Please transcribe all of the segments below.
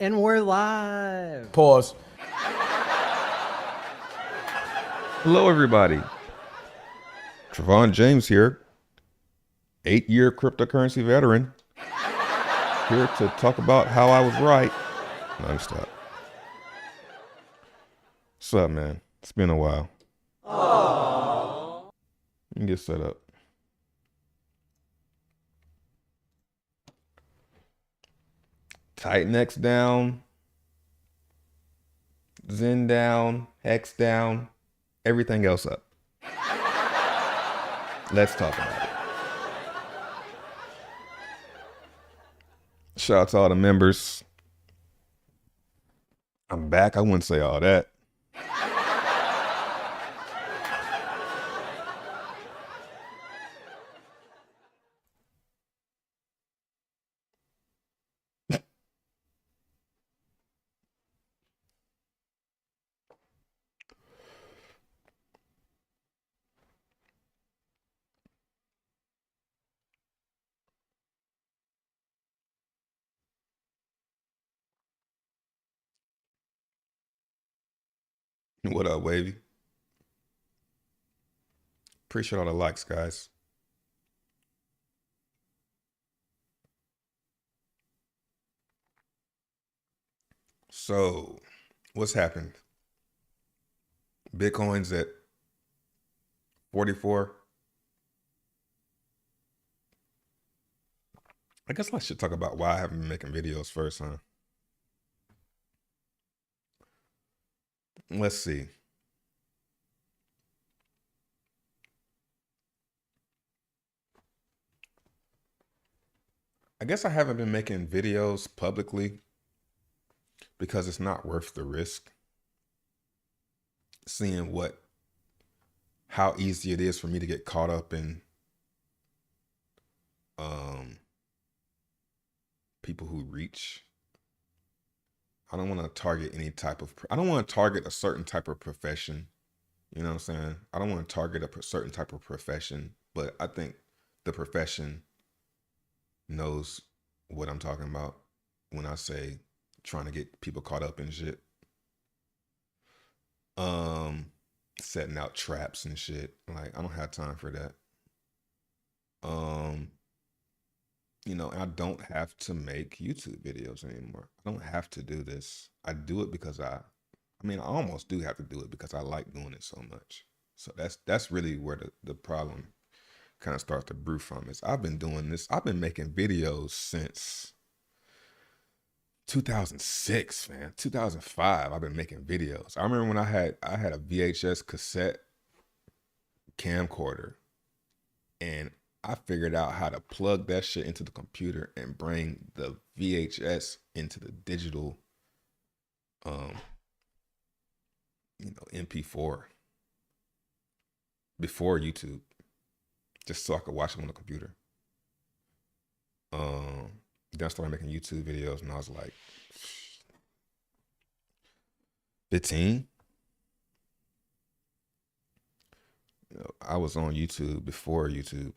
And we're live. Pause. Hello, everybody. Trevon James here, 8-year cryptocurrency veteran, here to talk about how I was right. No, let me stop. What's up, man? It's been a while. Aww. You can get set up. TitanX down, Xen down, Hex down, everything else up. Let's talk about it. Shout out to all the members. I'm back. I wouldn't say all that. What up, Wavy? Appreciate all the likes, guys. So, what's happened? Bitcoin's at 44. I guess I should talk about why I haven't been making videos first, huh? Let's see. I guess I haven't been making videos publicly because it's not worth the risk. Seeing how easy it is for me to get caught up in people who reach. I don't want to target I don't want to target a certain type of profession. You know what I'm saying? I don't want to target a certain type of profession, but I think the profession knows what I'm talking about when I say trying to get people caught up in shit. Setting out traps and shit. Like, I don't have time for that. I don't have to make YouTube videos anymore. I don't have to do this. I do it because I almost do have to do it because I like doing it so much. So that's really where the problem kind of starts to brew from. Is I've been doing this. I've been making videos since 2006, man. 2005. I've been making videos. I remember when I had a VHS cassette camcorder, and I figured out how to plug that shit into the computer and bring the VHS into the digital MP4 before YouTube, just so I could watch it on the computer. Then I started making YouTube videos, and I was like 15. I was on YouTube before YouTube.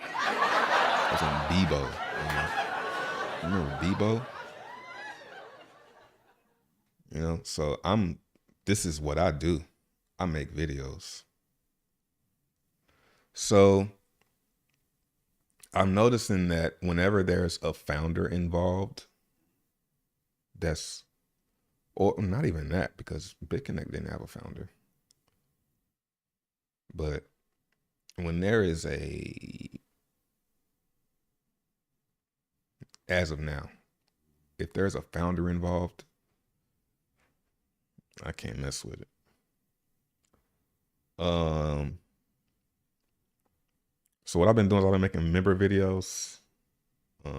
I was on Bebo. Remember Bebo? So this is what I do. I make videos. So I'm noticing that whenever there's a founder involved, or not even that, because BitConnect didn't have a founder. But when there is as of now, if there's a founder involved, I can't mess with it. So what I've been doing is I've been making member videos. I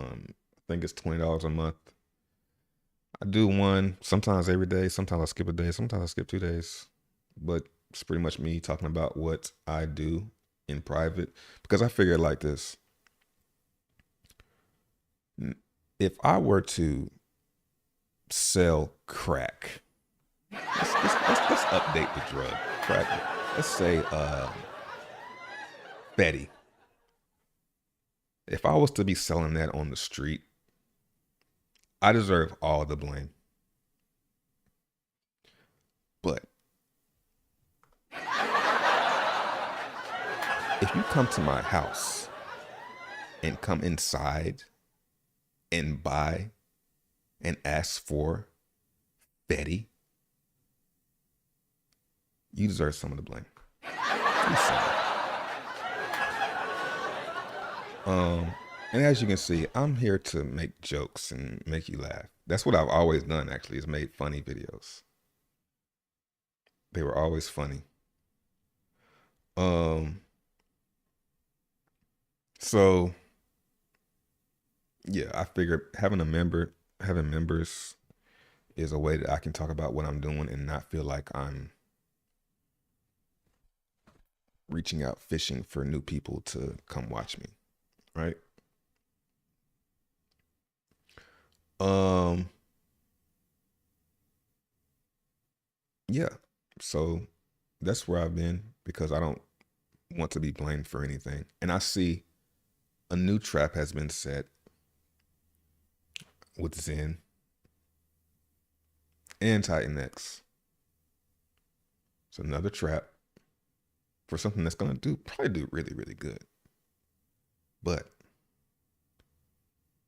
think it's $20 a month. I do one sometimes every day. Sometimes I skip a day. Sometimes I skip 2 days. But it's pretty much me talking about what I do in private, because I figure like this. If I were to sell crack, let's update the drug. Crack. Let's say Betty. If I was to be selling that on the street, I deserve all the blame. But if you come to my house and come inside and buy and ask for Betty, you deserve some of the blame. And as you can see, I'm here to make jokes and make you laugh. That's what I've always done, actually, is made funny videos. They were always funny. So yeah, I figured having members is a way that I can talk about what I'm doing and not feel like I'm reaching out fishing for new people to come watch me, right? Yeah, so that's where I've been because I don't want to be blamed for anything. And I see a new trap has been set with Xen and TitanX. It's another trap for something that's gonna probably do really, really good. But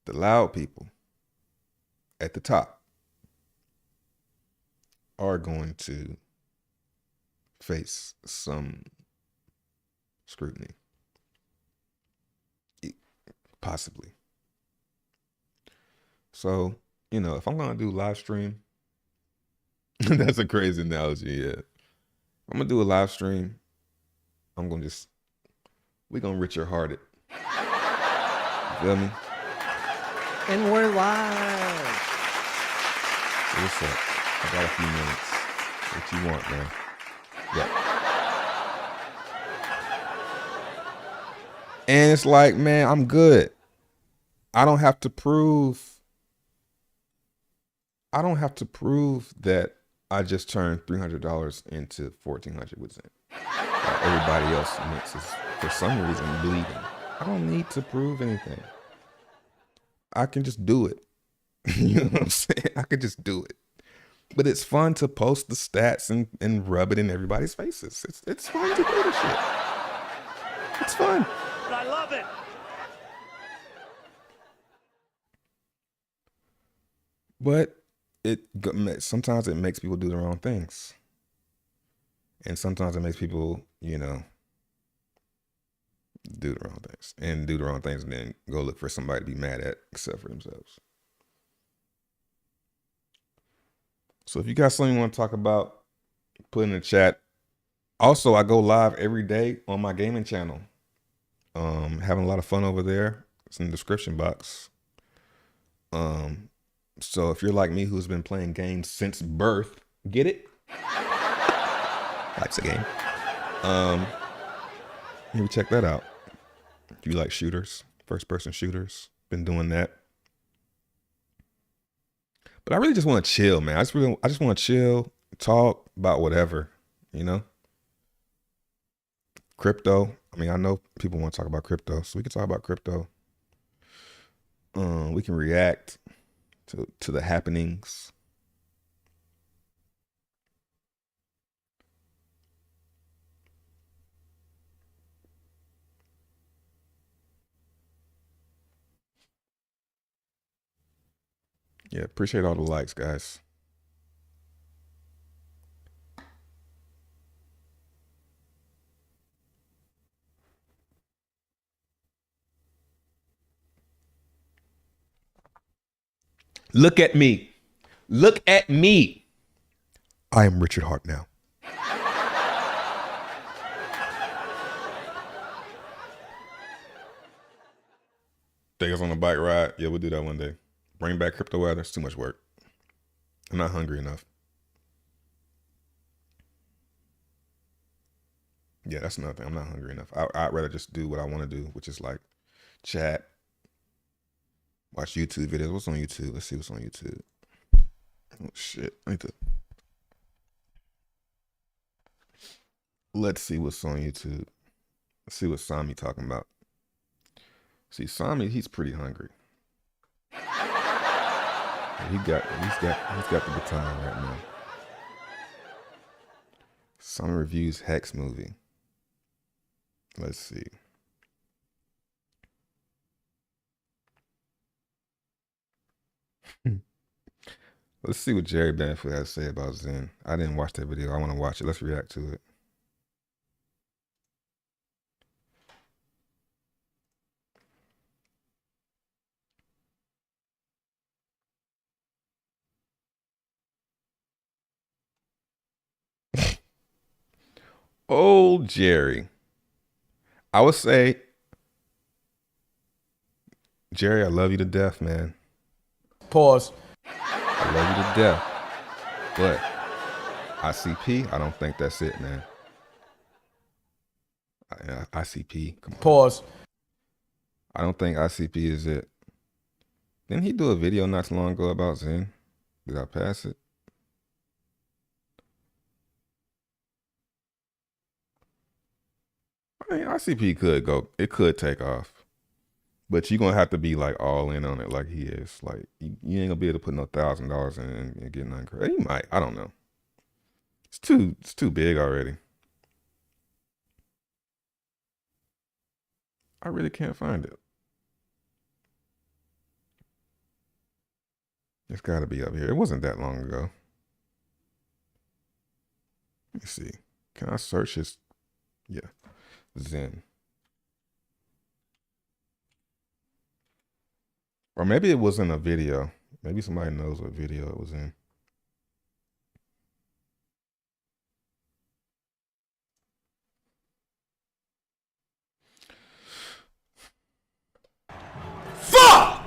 the loud people at the top are going to face some scrutiny. Possibly. So, if I'm gonna do live stream, that's a crazy analogy, yeah. I'm gonna do a live stream, we're gonna Richard Hart it. You feel me? And we're live. So what's up? I got a few minutes. What you want, man? Yeah. And it's like, man, I'm good. I don't have to prove that I just turned $300 into $1,400 with Xen. Everybody else mixes for some reason bleeding. I don't need to prove anything. I can just do it. You know what I'm saying? I could just do it. But it's fun to post the stats and rub it in everybody's faces. It's fun to do this shit. It's fun. I love it. But sometimes it makes people do the wrong things. And sometimes it makes people, do the wrong things. And do the wrong things and then go look for somebody to be mad at except for themselves. So if you got something you want to talk about, put in the chat. Also, I go live every day on my gaming channel. Having a lot of fun over there. It's in the description box. So if you're like me who's been playing games since birth, get it? Life's a game. Maybe check that out. If you like shooters, first person shooters, been doing that. But I really just want to chill, man. I just want to chill, talk about whatever, Crypto. I mean, I know people want to talk about crypto, so we can talk about crypto. We can react to the happenings. Yeah, appreciate all the likes, guys. Look at me. Look at me. I am Richard Hart now. Take us on a bike ride. Yeah, we'll do that one day. Bring back crypto weather. It's too much work. I'm not hungry enough. Yeah, that's another thing. I'm not hungry enough. I'd rather just do what I want to do, which is like chat, watch YouTube videos. What's on YouTube? Let's see what's on YouTube. Oh, shit. Let's see what's on YouTube. Let's see what Sami talking about. See, Sami, he's pretty hungry. He's got the baton right now. Some reviews Hex movie. Let's see. Let's see what Jerry Banfield has to say about Xen. I didn't watch that video. I want to watch it. Let's react to it. Old Jerry. I would say, Jerry, I love you to death, man. Pause. I love you to death. But ICP, I don't think that's it, man. ICP, come on. Pause. I don't think ICP is it. Didn't he do a video not too long ago about Xen? Did I pass it? I mean, ICP could go. It could take off. But you're going to have to be like all in on it like he is. Like, you ain't going to be able to put no $1,000 in and get nothing crazy. He might. I don't know. It's too big already. I really can't find it. It's got to be up here. It wasn't that long ago. Let me see. Can I search his? Yeah. Xen. Or maybe it was in a video. Maybe somebody knows what video it was in. Fuck!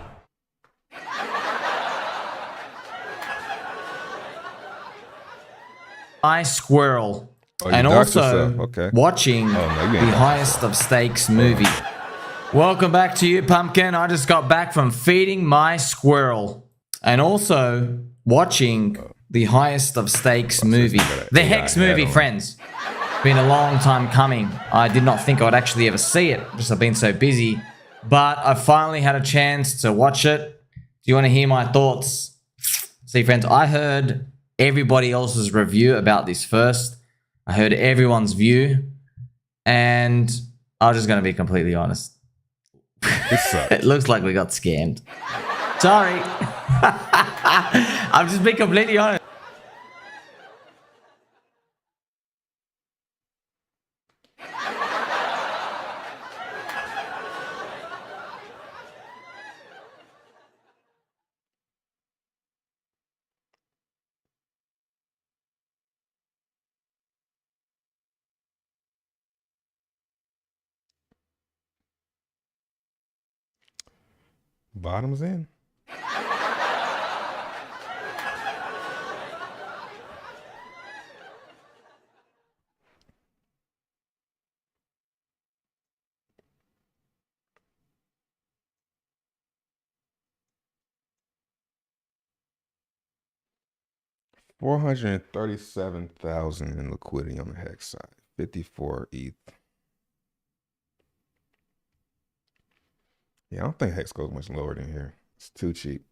I Squirrel. Oh, you And doxed also yourself. Okay. watching Oh, no, you ain't the doxed highest yourself. of stakes movie. Welcome back to you, Pumpkin. I just got back from feeding my squirrel. And also watching the highest of stakes movie. The Hex movie, friends. Been a long time coming. I did not think I would actually ever see it. Just I've been so busy. But I finally had a chance to watch it. Do you want to hear my thoughts? See, friends, I heard everybody else's review about this first. I heard everyone's view. And I'm just going to be completely honest. It sucked. It looks like we got scammed. Sorry. I'm just being completely honest. Bottoms in. $437,000 in liquidity on the Hex side. 54 ETH. Yeah, I don't think Hex goes much lower than here. It's too cheap.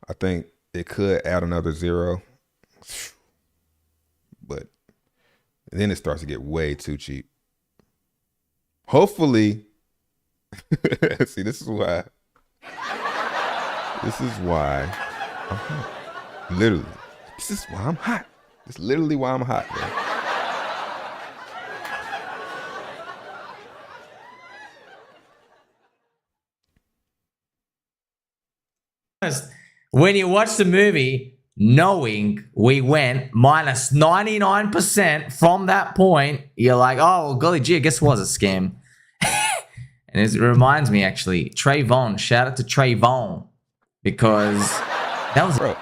I think it could add another zero, but then it starts to get way too cheap. Hopefully, see, this is why I'm hot. Literally, this is why I'm hot. It's literally why I'm hot, bro. When you watch the movie, knowing we went minus 99% from that point, you're like, oh, well, golly gee, I guess it was a scam. And it reminds me, actually, Trayvon. Shout out to Trayvon. Because that was... Bro,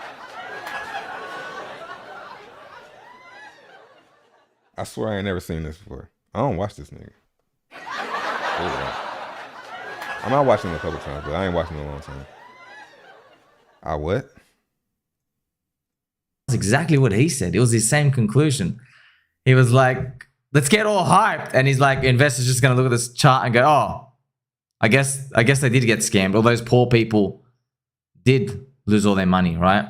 I swear I ain't never seen this before. I don't watch this nigga. I might watch him a couple times, but I ain't watching him in a long time. What? That's exactly what he said. It was his same conclusion. He was like, let's get all hyped. And he's like, investors just going to look at this chart and go, oh, I guess they did get scammed. All those poor people did lose all their money, right?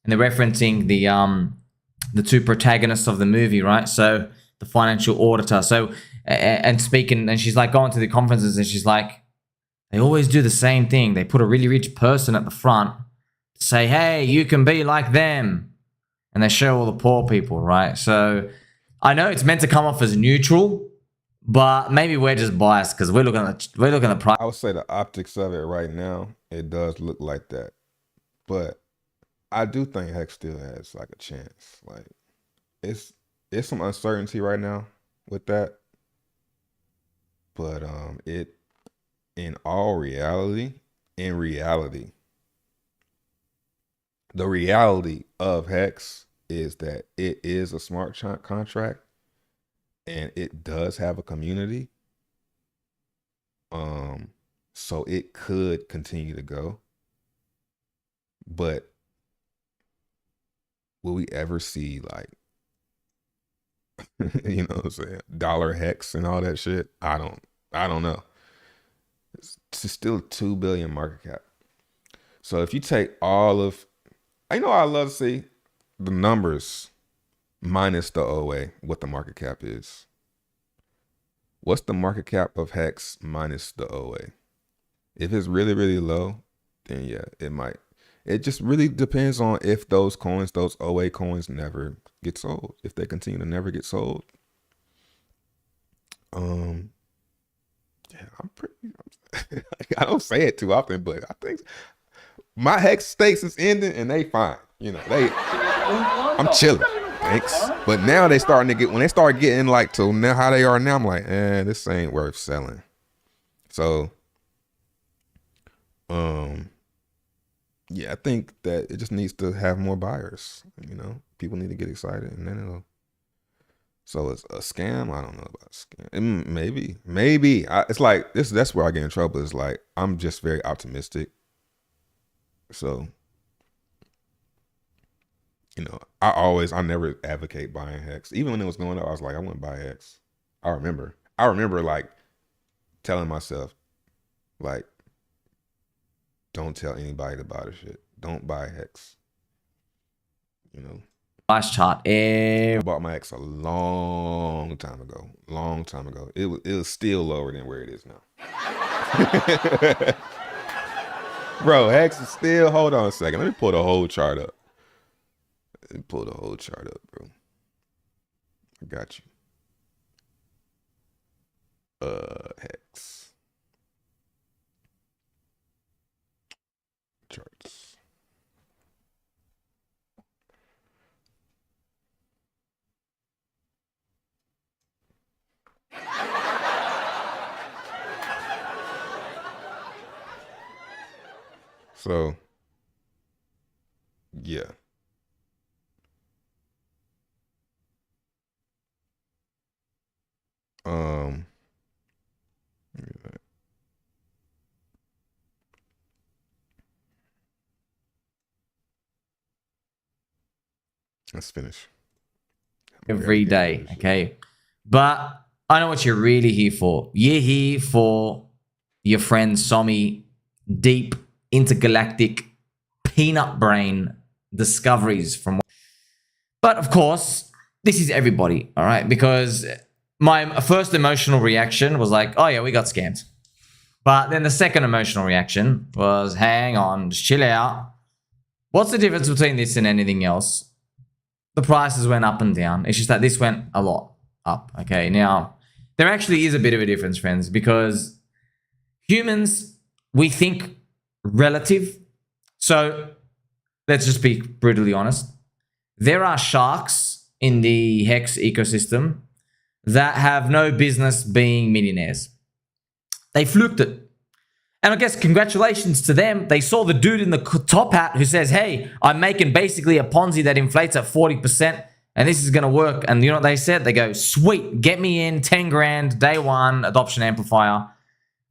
And they're referencing the two protagonists of the movie, right? So the financial auditor. So and speaking, and she's like going to the conferences, and she's like, they always do the same thing. They put a really rich person at the front to say, hey, you can be like them. And they show all the poor people, right? So I know it's meant to come off as neutral, but maybe we're just biased because we're looking at the price. I would say the optics of it right now, it does look like that. But I do think Hex still has like a chance. Like it's some uncertainty right now with that. But it in reality, the reality of Hex is that it is a smart contract and it does have a community. So it could continue to go. But will we ever see like you know what I'm saying, dollar Hex and all that shit? I don't know. It's still 2 billion market cap. So if you take all of, I know I love to see the numbers minus the OA, what the market cap is. What's the market cap of Hex minus the OA? If it's really, really low, then yeah, it might. It just really depends on if those coins, those OA coins never get sold. If they continue to never get sold. Yeah, I'm pretty, I don't say it too often, but I think my Hex stakes is ending and they fine. You know, I'm chilling. Thanks. But now they starting to get, when they start getting like to now how they are now, I'm like, this ain't worth selling. So, yeah, I think that it just needs to have more buyers. You know, people need to get excited, and then it'll. So it's a scam. I don't know about scam. Maybe. It's like this. That's where I get in trouble. It's like I'm just very optimistic. So, you know, I never advocate buying Hex. Even when it was going up, I was like, I wouldn't buy Hex. I remember like telling myself, like, don't tell anybody to buy the shit. Don't buy Hex. You know. Price chart. I bought my Hex a long time ago. It was still lower than where it is now. Bro, Hex is still, hold on a second. Let me pull the whole chart up. Bro. I got you. Hex. Charts. So, yeah. Let's finish. Every day, okay? But I know what you're really here for. You're here for your friend Somi deep intergalactic peanut brain discoveries from. But of course, this is everybody, all right? Because my first emotional reaction was like, oh yeah, we got scammed. But then the second emotional reaction was, hang on, just chill out. What's the difference between this and anything else? The prices went up and down. It's just that this went a lot up, okay? Now, there actually is a bit of a difference, friends, because humans, we think relative. So let's just be brutally honest. There are sharks in the Hex ecosystem that have no business being millionaires. They fluked it. And I guess congratulations to them. They saw the dude in the top hat who says, hey, I'm making basically a Ponzi that inflates at 40% and this is going to work. And you know what they said? They go, sweet, get me in 10 grand, day one, adoption amplifier.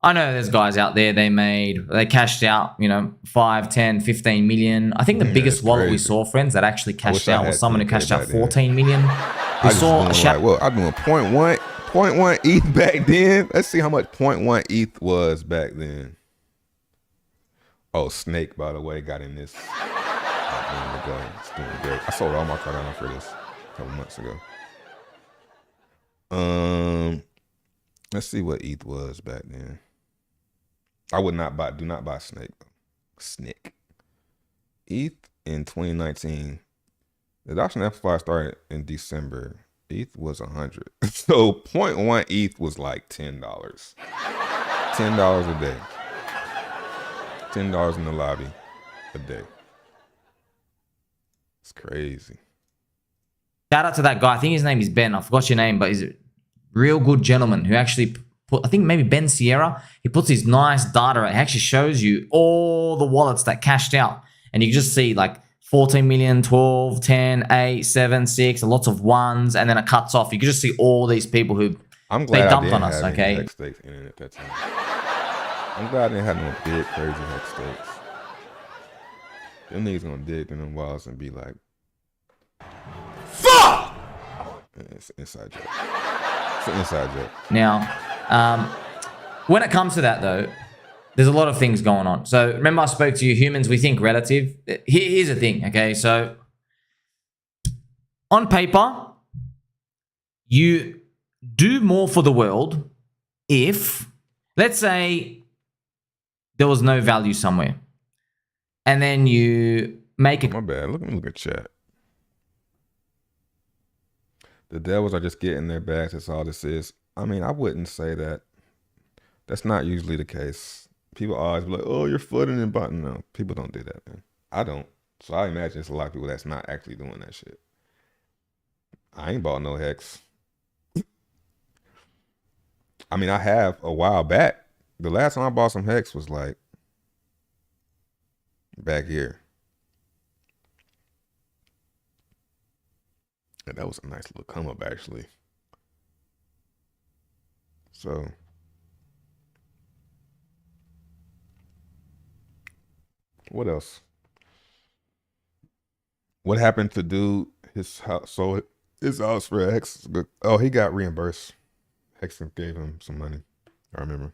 I know there's guys out there, they cashed out, you know, 5, 10, 15 million. I think the Yeah, biggest it's wallet we crazy. saw, friends, that actually I wish cashed I out was had someone who 10K cashed out back then. 14 million. I We just saw a doing shout. like, well, I'm doing 0.1 ETH back then. Let's see how much 0.1 ETH was back then. Oh, Snake, by the way, got in this. It's doing great. I sold all my Cardano for this a couple months ago. Let's see what ETH was back then. I would not buy. Do not buy Snake. Snick. ETH in 2019. The adoption amplifier started in December. ETH was 100. So 0.1 ETH was like $10. $10 a day. $10 in the lobby a day. It's crazy. Shout out to that guy. I think his name is Ben. I forgot your name, but he's a real good gentleman who actually put, I think maybe Ben Sierra. He puts his nice data. It actually shows you all the wallets that cashed out. And you can just see like 14 million, 12, 10, 8, 7, 6, lots of ones, and then it cuts off. You can just see all these people who I'm glad they I dumped didn't on us, have okay? any hex stakes in it at that time. I'm glad I didn't have no big crazy hex stakes. Them niggas gonna dig in them walls and be like, fuck! It's an inside joke. It's an inside joke. Now, when it comes to that though, there's a lot of things going on. So remember I spoke to you, humans, we think relative. Here's the thing, okay? So on paper, you do more for the world if, let's say, there was no value somewhere. And then you make My bad. Let me look at chat. The devils are just getting their bags. That's all this is. I mean, I wouldn't say that. That's not usually the case. People always be like, oh, you're footing and button. No, people don't do that, man. I don't. So I imagine it's a lot of people that's not actually doing that shit. I ain't bought no hex. I mean, I have a while back. The last time I bought some hex was like back here. And that was a nice little come up, actually. So, what else? What happened to dude? His house, so his house for Hex. Oh, he got reimbursed. Hex gave him some money. I remember.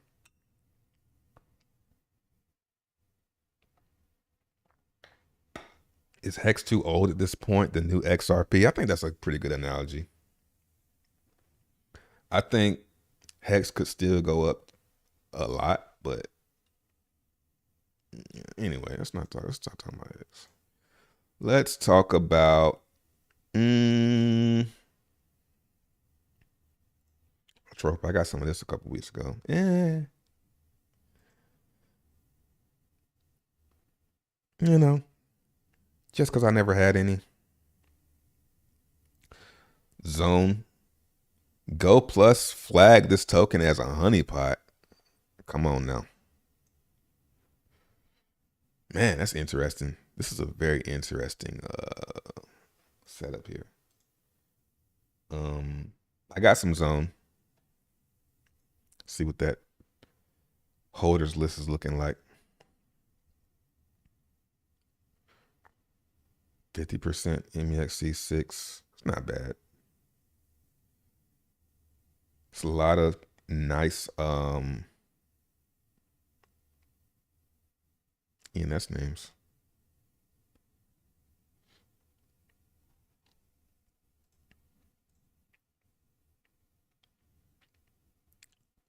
Is Hex too old at this point? The new XRP? I think that's a pretty good analogy. I think Hex could still go up a lot, but anyway, let's not talk talking about Hex. Let's talk about Trope. I got some of this a couple weeks ago. Yeah. You know, just because I never had any. Zone. Go Plus flag this token as a honeypot. Come on now. Man, that's interesting. This is a very interesting setup here. I got some Zone. See what that holders list is looking like. 50% MEXC6. It's not bad. It's a lot of nice ENS names.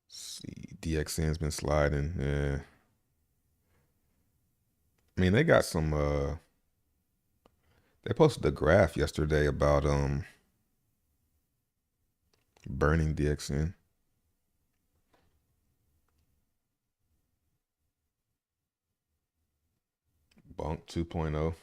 See, DXN's been sliding. Yeah. I mean, they got some they posted a graph yesterday about burning DXN. Bonk 2.0.